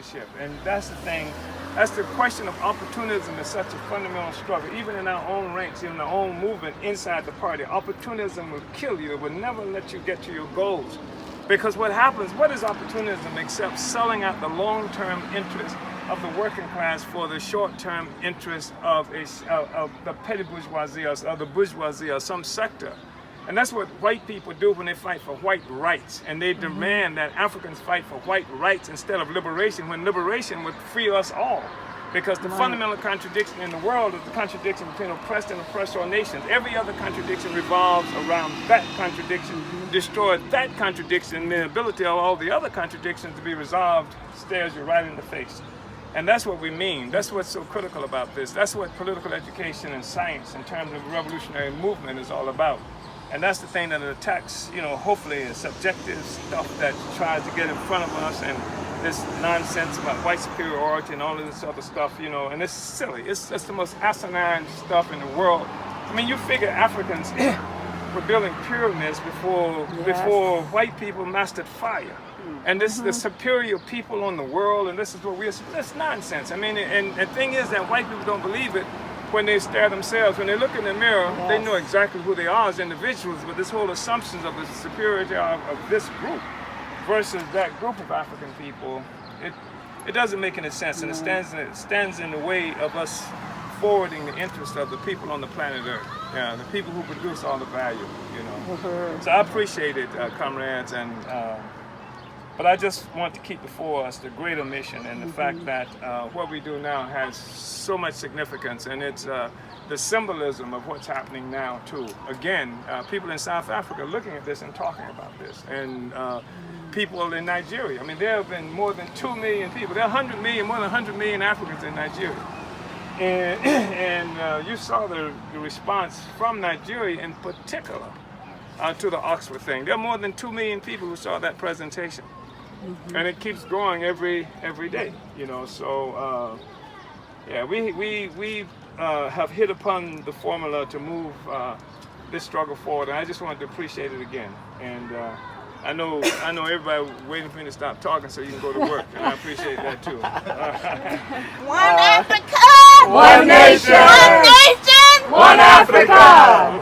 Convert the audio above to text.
leadership. And that's the thing. That's the question of opportunism is such a fundamental struggle. Even in our own ranks, in our own movement inside the party, opportunism will kill you. It will never let you get to your goals. Because what happens, what is opportunism except selling out the long-term interest of the working class for the short-term interest of the petty bourgeoisie or the bourgeoisie or some sector? And that's what white people do when they fight for white rights. And they demand that Africans fight for white rights instead of liberation, when liberation would free us all. Because the fundamental contradiction in the world is the contradiction between oppressed and oppressor nations. Every other contradiction revolves around that contradiction. Destroy that contradiction, and the ability of all the other contradictions to be resolved stares you right in the face. And that's what we mean. That's what's so critical about this. That's what political education and science in terms of revolutionary movement is all about. And that's the thing that it attacks, hopefully it's subjective stuff that tries to get in front of us, and this nonsense about white superiority and all of this other stuff, and it's silly. It's the most asinine stuff in the world. I mean, you figure Africans were building pyramids before white people mastered fire. And this is the superior people on the world, and this is what that's nonsense. I mean, and the thing is that white people don't believe it when they stare themselves. When they look in the mirror, they know exactly who they are as individuals, but this whole assumptions of the superiority of this group versus that group of African people, it doesn't make any sense, and it stands in the way of us forwarding the interest of the people on the planet Earth, the people who produce all the value, So I appreciate it, comrades, and but I just want to keep before us the greater mission and the fact that what we do now has so much significance, and it's the symbolism of what's happening now too. Again, people in South Africa looking at this and talking about this, and people in Nigeria. I mean, there have been more than 2 million people. There are 100 million, more than 100 million Africans in Nigeria. And you saw the response from Nigeria in particular to the Oxford thing. There are more than 2 million people who saw that presentation. And it keeps growing every day, So, we have hit upon the formula to move this struggle forward, and I just wanted to appreciate it again. And I know everybody waiting for me to stop talking so you can go to work, and I appreciate that too. One Africa, one nation, one nation, one Africa.